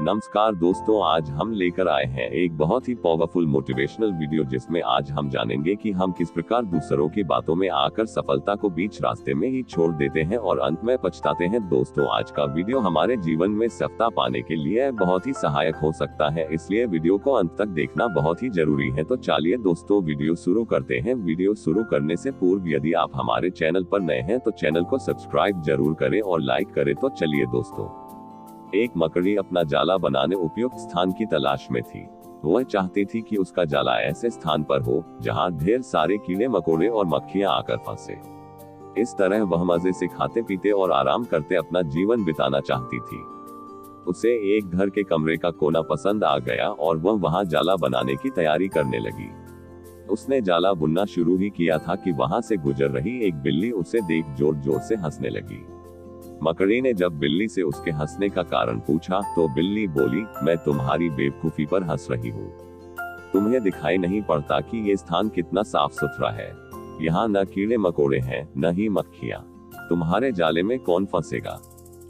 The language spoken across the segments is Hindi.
नमस्कार दोस्तों, आज हम लेकर आए हैं एक बहुत ही पावरफुल मोटिवेशनल वीडियो जिसमें आज हम जानेंगे कि हम किस प्रकार दूसरों की बातों में आकर सफलता को बीच रास्ते में ही छोड़ देते हैं और अंत में पछताते हैं। दोस्तों, आज का वीडियो हमारे जीवन में सफलता पाने के लिए बहुत ही सहायक हो सकता है, इसलिए वीडियो को अंत तक देखना बहुत ही जरूरी है। तो चलिए दोस्तों, वीडियो शुरू करते हैं। वीडियो शुरू करने से पूर्व यदि आप हमारे चैनल पर नए हैं तो चैनल को सब्सक्राइब जरूर करें और लाइक करें। तो चलिए दोस्तों, एक मकड़ी अपना जाला बनाने उपयुक्त स्थान की तलाश में थी। वह चाहती थी कि उसका जाला ऐसे स्थान पर हो जहां ढेर सारे कीड़े मकोड़े और मक्खियां आकर फंसे। इस तरह वह मजे से खाते पीते और आराम करते अपना जीवन बिताना चाहती थी। उसे एक घर के कमरे का कोना पसंद आ गया और वह वहां जाला बनाने की तैयारी करने लगी। उसने जाला बुनना शुरू ही किया था कि वहां से गुजर रही एक बिल्ली उसे देख जोर जोर से हंसने लगी। मकड़ी ने जब बिल्ली से उसके हंसने का कारण पूछा तो बिल्ली बोली, मैं तुम्हारी बेवकूफी पर हंस रही हूँ। तुम्हें दिखाई नहीं पड़ता कि ये स्थान कितना साफ सुथरा है। यहाँ न कीड़े मकोड़े हैं न ही मक्खियाँ। तुम्हारे जाले में कौन फंसेगा?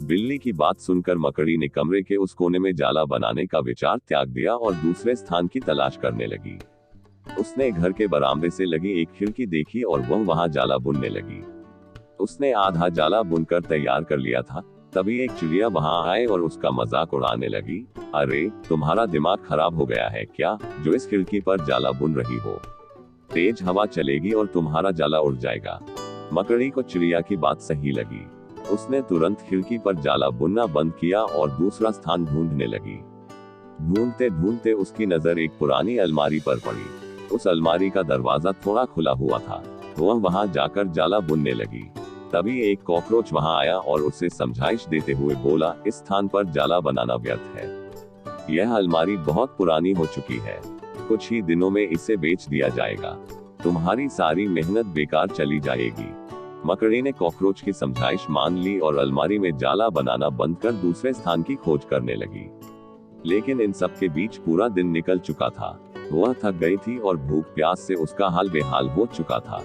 बिल्ली की बात सुनकर मकड़ी ने कमरे के उस कोने में जाला बनाने का विचार त्याग दिया और दूसरे स्थान की तलाश करने लगी। उसने घर के बरामदे से लगी एक खिड़की देखी और वह वहां जाला बुनने लगी। उसने आधा जाला बुनकर तैयार कर लिया था, तभी एक चिड़िया वहां आए और उसका मजाक उड़ाने लगी। अरे, तुम्हारा दिमाग खराब हो गया है क्या, जो इस खिड़की पर जाला बुन रही हो? तेज हवा चलेगी और तुम्हारा जाला उड़ जाएगा। मकड़ी को चिड़िया की बात सही लगी। उसने तुरंत खिड़की पर जाला बुनना बंद किया और दूसरा स्थान ढूंढने लगी। ढूंढते ढूंढते उसकी नजर एक पुरानी अलमारी पर पड़ी। उस अलमारी का दरवाजा थोड़ा खुला हुआ था। वह वहां जाकर जाला बुनने लगी। तभी एक कॉकरोच वहां आया और उसे समझाइश देते हुए बोला, इस स्थान पर जाला बनाना व्यर्थ है। यह अलमारी बहुत पुरानी हो चुकी है। कुछ ही दिनों में इसे बेच दिया जाएगा। तुम्हारी सारी मेहनत बेकार चली जाएगी। मकड़ी ने कॉकरोच की समझाइश मान ली और अलमारी में जाला बनाना बंद कर दूसरे स्थान की खोज करने लगी। लेकिन इन सब के बीच पूरा दिन निकल चुका था। वह थक गई थी और भूख प्यास से उसका हाल बेहाल हो चुका था।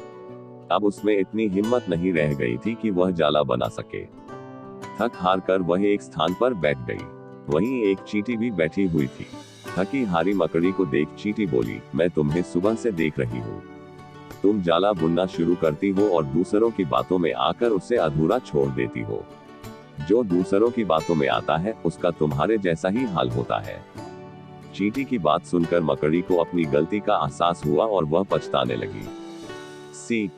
अब उसमें इतनी हिम्मत नहीं रह गई थी कि वह जाला बना सके। थक हार कर वह एक स्थान पर बैठ गई। वहीं एक चींटी भी बैठी हुई थी। थकी हारी मकड़ी को देख चींटी बोली, मैं तुम्हें सुबह से देख रही हूँ। तुम जाला बुनना शुरू करती हो और दूसरों की बातों में आकर उसे अधूरा छोड़ देती हो। जो दूसरों की बातों में आता है उसका तुम्हारे जैसा ही हाल होता है। चींटी की बात सुनकर मकड़ी को अपनी गलती का एहसास हुआ और वह पछताने लगी। सीख: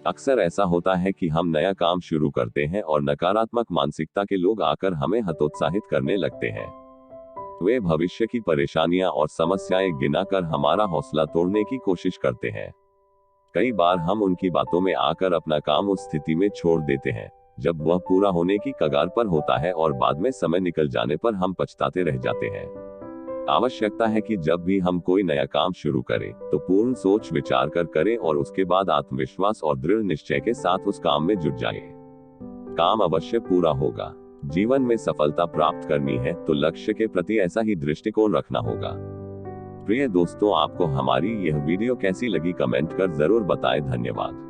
अक्सर ऐसा होता है कि हम नया काम शुरू करते हैं और नकारात्मक मानसिकता के लोग आकर हमें हतोत्साहित करने लगते हैं। वे भविष्य की परेशानियां और समस्याएं गिनाकर हमारा हौसला तोड़ने की कोशिश करते हैं। कई बार हम उनकी बातों में आकर अपना काम उस स्थिति में छोड़ देते हैं जब वह पूरा होने की कगार पर होता है और बाद में समय निकल जाने पर हम पछताते रह जाते हैं। आवश्यकता है कि जब भी हम कोई नया काम शुरू करें तो पूर्ण सोच विचार कर करें और उसके बाद आत्मविश्वास और दृढ़ निश्चय के साथ उस काम में जुट जाएं। काम अवश्य पूरा होगा। जीवन में सफलता प्राप्त करनी है तो लक्ष्य के प्रति ऐसा ही दृष्टिकोण रखना होगा। प्रिय दोस्तों, आपको हमारी यह वीडियो कैसी लगी कमेंट कर जरूर बताएं। धन्यवाद।